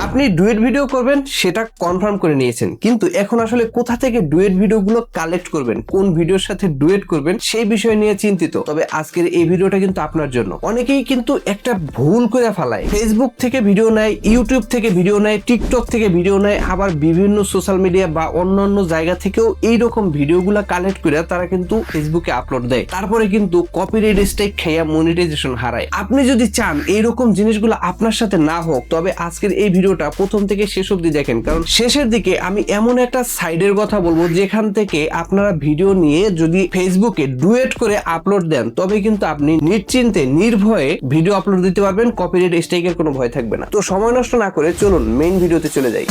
আপনি duet video করবেন সেটা কনফার্ম করে নিয়েছেন, কিন্তু এখন আসলে কোথা থেকে ডুয়েট ভিডিওগুলো কালেক্ট করবেন, কোন ভিডিওর সাথে ডুয়েট করবেন সেই বিষয় নিয়ে চিন্তিত। তবে আজকের এই ভিডিওটা কিন্তু আপনার জন্য। অনেকেই কিন্তু একটা ভুল করে ফেলায়, ফেসবুক থেকে ভিডিও নেয়, ইউটিউব থেকে ভিডিও নেয়, টিকটক থেকে ভিডিও নেয়, আবার বিভিন্ন সোশ্যাল মিডিয়া বা অন্যান্য জায়গা থেকেও এইরকম ভিডিওগুলো কালেক্ট করে তারা কিন্তু ফেসবুকে আপলোড দেয়। তারপরে কিন্তু কপিরাইট স্ট্রাইক খেয়ে মনিটাইজেশন হারায়। আপনি যদি চান এইরকম জিনিসগুলো আপনার সাথে না হোক, তবে আজকের এই ভিডিওটা প্রথম থেকে শেষ অবধি দেখেন, কারণ শেষের দিকে আমি এমন একটা সাইডের কথা বলবো যেখান থেকে আপনারা ভিডিও নিয়ে যদি ফেসবুকে ডুয়েট করে আপলোড দেন, তবে কিন্তু আপনি নিশ্চিন্তে নির্ভয়ে ভিডিও আপলোড দিতে পারবেন, কপিরাইট স্ট্রাইকের কোনো ভয় থাকবে না। তো সময় নষ্ট না করে চলুন মেইন ভিডিওতে চলে যাই।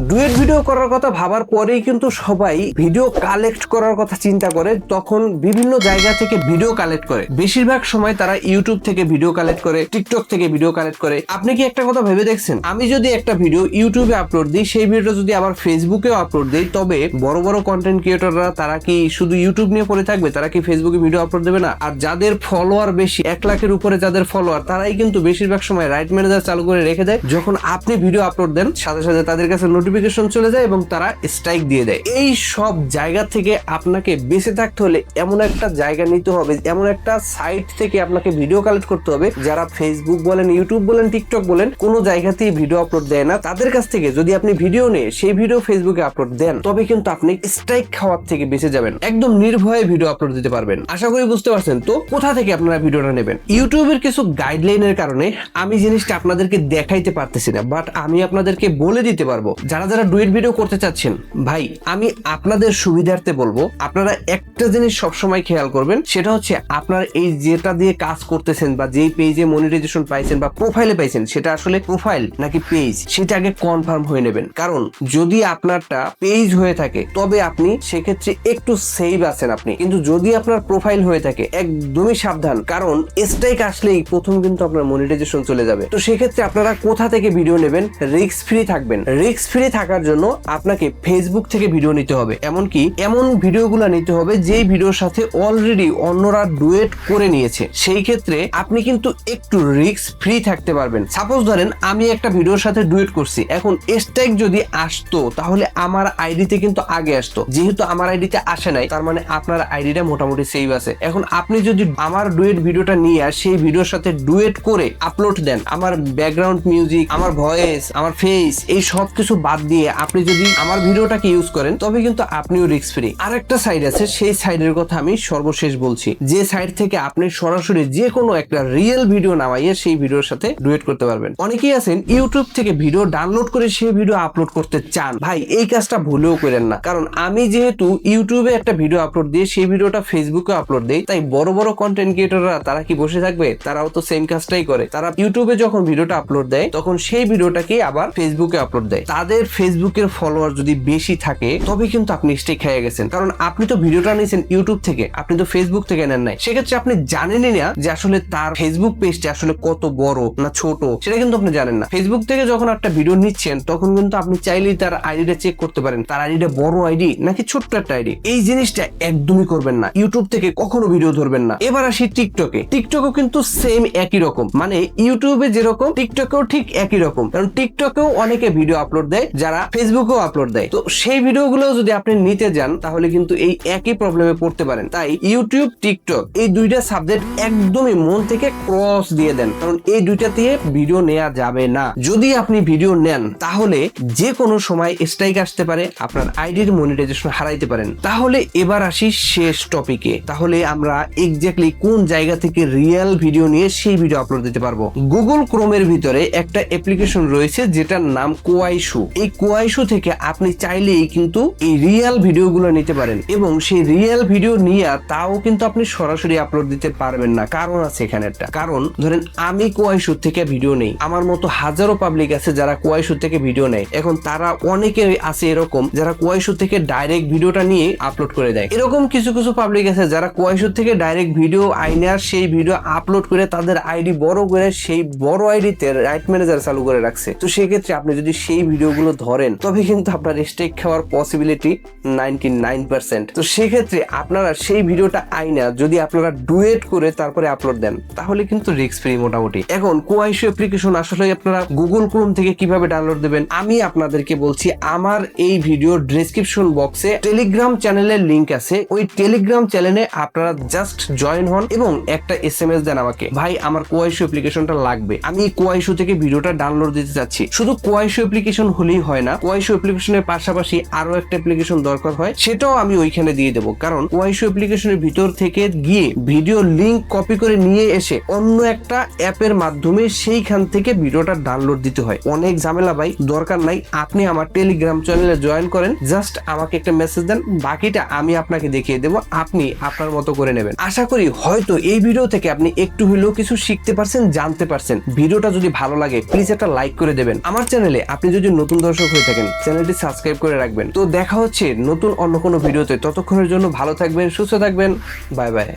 ডুয়েট ভিডিও করার কথা ভাবার পরেই কিন্তু সবাই ভিডিও কালেক্ট করার কথা চিন্তা করে, তখন বিভিন্ন জায়গা থেকে ভিডিও কালেক্ট করে। বেশিরভাগ সময় তারা ইউটিউব থেকে ভিডিও কালেক্ট করে, টিকটক থেকে ভিডিও কালেক্ট করে। আপনি কি একটা কথা ভেবে দেখছেন, আমি যদি একটা ভিডিও ইউটিউবে আপলোড দিই, সেই ভিডিওটা যদি আবার ফেসবুকেও আপলোড দিই, তবে বড় বড় কন্টেন্ট ক্রিয়েটররা তারা কি শুধু ইউটিউব নিয়ে পড়ে থাকবে? তারা কি ফেসবুকে ভিডিও আপলোড দেবে না? আর যাদের ফলোয়ার বেশি, 1 লাখের উপরে যাদের ফলোয়ার, তারাই কিন্তু বেশিরভাগ সময় রাইট ম্যানেজার চালু করে রেখে দেয়। যখন আপনি ভিডিও আপলোড দেন, সাথে সাথে তাদের কাছে নোটিফিকেশন চলে যায় এবং তারা স্ট্রাইক দিয়ে দেয়। এই সব জায়গা থেকে আপনাকে বেঁচে থাকতে হলে এমন একটা জায়গা নিতে হবে, এমন একটা সাইট থেকে আপনাকে ভিডিও কালেক্ট করতে হবে যারা ফেসবুক বলেন, ইউটিউব বলেন, টিকটক বলেন, কোনো জায়গাতেই ভিডিও আপলোড দেয় না। তাদের কাছ থেকে যদি আপনি ভিডিও নিয়ে সেই ভিডিও ফেসবুকে আপলোড দেন, তবে কিন্তু আপনি স্ট্রাইক খাওয়ার থেকে বেঁচে যাবেন, একদম নির্ভয়ে ভিডিও আপলোড দিতে পারবেন। আশা করি বুঝতে পারছেন। তো কোথা থেকে আপনারা ভিডিওটা নেবেন? ইউটিউবের কিছু গাইডলাইনের কারণে আমি জিনিসটা আপনাদেরকে দেখাইতে পারতেছি না, বাট আমি আপনাদেরকে বলে দিতে পারবো। যারা যারা ডুয়েট ভিডিও করতে চাচ্ছেন, ভাই আমি আপনাদের সুবিধার্থে বলবো, আপনারা একটা জিনিস সবসময় খেয়াল করবেন, সেটা হচ্ছে আপনার এই যেটা দিয়ে কাজ করতেছেন বা যেই পেজে মনিটাইজেশন পাইছেন বা প্রোফাইলে পাইছেন, সেটা আসলে প্রোফাইল নাকি পেজ, সেটা আগে কনফার্ম হয়ে নেবেন। কারণ যদি আপনারটা পেজ হয়ে থাকে, তবে আপনি সেক্ষেত্রে একটু সেভ আছেন আপনি, কিন্তু যদি আপনার প্রোফাইল হয়ে থাকে, একদমই সাবধান, কারণ স্ট্রাইক আসলেই প্রথম কিন্তু আপনার মনিটাইজেশন চলে যাবে। তো সেক্ষেত্রে আপনারা কোথা থেকে ভিডিও নেবেন? রিস্ক ফ্রি থাকবেন। রিস্ক ফ্রি থাকার জন্য আপনাকে ফেসবুক থেকে ভিডিও নিতে হবে, এমনকি এমন ভিডিওগুলো নিতে হবে যেই ভিডিওর সাথে অলরেডি অন্যরা ডুয়েট করে নিয়েছে। সেই ক্ষেত্রে আপনি কিন্তু একটু রিস্ক ফ্রি থাকতে পারবেন। সাপোজ ধরেন আমি একটা ভিডিওর সাথে ডুয়েট করছি, এখন স্ট্রাইক যদি আসতো তাহলে আমার আইডিতে কিন্তু আগে আসতো, যেহেতু আমার আইডিতে আসে নাই, তার মানে আপনার আইডিটা মোটামুটি সেভ আছে। এখন আপনি যদি আমার ডুয়েট ভিডিওটা নিয়ে সেই ভিডিওর সাথে ডুয়েট করে আপলোড দেন, আমার ব্যাকগ্রাউন্ড মিউজিক, আমার ভয়েস, আমার ফেস, এই সব কিছু বাদ দিয়ে আপনি যদি আমার ভিডিওটাকে ইউজ করেন, তবে কিন্তু আপনিও রিস্ক ফ্রি। আরেকটা সাইড আছে, সেই সাইডের কথা আমি সর্বশেষ বলছি, যে সাইড থেকে আপনি সরাসরি যে কোনো একটা রিয়েল ভিডিও নামাইয়ে সেই ভিডিওর সাথে ডুয়েট করতে পারবেন। অনেকেই আছেন ইউটিউব থেকে ভিডিও ডাউনলোড করে সেই ভিডিও আপলোড করতে চান, ভাই এই কাজটা ভুলেও করেন না। কারণ আমি যেহেতু ইউটিউবে একটা ভিডিও আপলোড দিয়ে সেই ভিডিওটা ফেসবুকে আপলোড দেই, তাই বড় বড় কন্টেন্ট ক্রিয়েটররা তারা কি বসে থাকবে? তারাও তো সেম কাজটাই করে। তারা ইউটিউবে যখন ভিডিওটা আপলোড দেয়, তখন সেই ভিডিওটাকে আবার ফেসবুকে আপলোড দেয়। তাদের ফেসবুকের ফলোয়ার যদি বেশি থাকে, তবে কিন্তু আপনি স্ট্রাইক খেয়ে গেছেন, কারণ আপনি তো ভিডিওটা নিয়েছেন ইউটিউব থেকে, আপনি তো ফেসবুক থেকে নেন নাই। সেক্ষেত্রে আপনি জানেনই না যে আসলে তার ফেসবুক পেজটা আসলে কত বড় না ছোট, সেটা কিন্তু আপনি জানেন না। ফেসবুক থেকে যখন একটা ভিডিও নিচ্ছেন, তখন কিন্তু আপনি চাইলেই তার আইডিটা চেক করতে পারেন, তার আইডিটা বড় আইডি নাকি ছোট্ট একটা আইডি। এই জিনিসটা একদমই করবেন না, ইউটিউব থেকে কখনো ভিডিও ধরবেন না। এবার আসি টিকটকে। টিকটকও কিন্তু সেম একই রকম, মানে ইউটিউবে যেরকম টিকটকেও ঠিক একই রকম, কারণ টিকটকেও অনেকে ভিডিও আপলোড দেয় যারা ফেসবুকেও আপলোড দেয়। তো সেই ভিডিওগুলো যদি আপনি নিতে যান, তাহলে কিন্তু এই একই প্রবলেমে পড়তে পারেন। তাই ইউটিউব, টিকটক এই দুইটা সাবজেক্ট একদমই মন থেকে ক্রস দিয়ে দেন, কারণ এই দুইটা দিয়ে ভিডিও নেওয়া যাবে না। যদি আপনি ভিডিও নেন, তাহলে যে কোনো সময় স্ট্রাইক আসতে পারে, আপনার আইডির মনিটাইজেশন হারাইতে পারেন। তাহলে এবার আসি শেষ টপিকে, তাহলে আমরা এক্স্যাক্টলি কোন জায়গা থেকে রিয়েল ভিডিও নিয়ে সেই ভিডিও আপলোড দিতে পারবো। গুগল ক্রোমের ভিতরে একটা অ্যাপ্লিকেশন রয়েছে যেটার নাম কোয়াইশু। এই কোয়াইশু থেকে আপনি চাইলেই কিন্তু এই রিয়েল ভিডিওগুলো নিতে পারেন, এবং সেই রিয়েল ভিডিও নিয়ে তাও কিন্তু আপনি সরাসরি আপলোড দিতে পারবেন না। কারণ আছে এখানে একটা কারণ। ধরেন আমি কোয়াইশু থেকে ভিডিও নেই, আমার মতো হাজারো পাবলিক আছে যারা কোয়াইশু থেকে ভিডিও নেয়। এখন তারা অনেকে আছে এরকম যারা কোয়াইশু থেকে ডাইরেক্ট ভিডিওটা নিয়ে আপলোড করে দেয়। এরকম কিছু কিছু পাবলিক আছে যারা কোয়াইশু থেকে ডাইরেক্ট ভিডিও আইনে আর সেই ভিডিও আপলোড করে তাদের আইডি বড় করে সেই বড় আইডিতে রাইট ম্যানেজার চালু করে রাখছে। তো সেক্ষেত্রে আপনি যদি সেই ভিডিওগুলো ধরেন, তবে কিন্তু আপনার স্টেক খাওয়ার পসিবিলিটি 99%। তো সেক্ষেত্রে আপনারা সেই ভিডিওটা আইনা যদি আপনারা ডুয়েট করে তারপরে আপলোড দেন তাহলে কিন্তু রিস্ক ফ্রি মোটামুটি। এখন কোয়াইশো অ্যাপ্লিকেশন আসলে আপনারা গুগল ক্রোম থেকে কিভাবে ডাউনলোড দেবেন আমি আপনাদেরকে বলছি। আমার এই ভিডিও ডেসক্রিপশন বক্সে টেলিগ্রাম চ্যানেলের লিংক আছে, ওই টেলিগ্রাম চ্যানেলে আপনারা জাস্ট জয়েন হন এবং একটা SMS দেন আমাকে, ভাই আমার কোয়াইশো অ্যাপ্লিকেশনটা লাগবে, আমি কোয়াইশো থেকে ভিডিওটা ডাউনলোড দিতে চাচ্ছি। শুধু কোয়াইশো অ্যাপ্লিকেশন হলেই হয় না, কোয়াইশো অ্যাপ্লিকেশনের পাশাপাশি আরো একটা অ্যাপ্লিকেশন দরকার হয়, সেটাও আমি ওইখানে দিয়ে দেবো। কারণ কোয়াইশো অ্যাপ্লিকেশনের ভিতর থেকে গিয়ে ভিডিও লিংক কপি করে নিয়ে এসে অন্য একটা অ্যাপের মাধ্যমে সেইখান থেকে ভিডিওটা ডাউনলোড দিতে হয়, অনেক ঝামেলা ভাই, দরকার নাই। আপনি আমার টেলিগ্রাম চ্যানেলে জয়েন করেন, জাস্ট আমাকে একটা মেসেজ দেন, বাকিটা আমি আপনাকে দেখিয়ে দেবো, আপনি আপনার মতো করে নেবেন। আশা করি হয়তো এই ভিডিও থেকে আপনি একটু হলেও কিছু শিখতে পারছেন, জানতে পারছেন। ভিডিওটা যদি ভালো লাগে প্লিজ একটা লাইক করে দেবেন। আমার চ্যানেলে আপনি যদি নতুন দর্শক হয়ে থাকেন চ্যানেলটি সাবস্ক্রাইব করে রাখবেন। তো দেখা হচ্ছে নতুন অন্য কোনো ভিডিওতে, ততক্ষণের জন্য ভালো থাকবেন, সুস্থ থাকবেন, বাই বাই।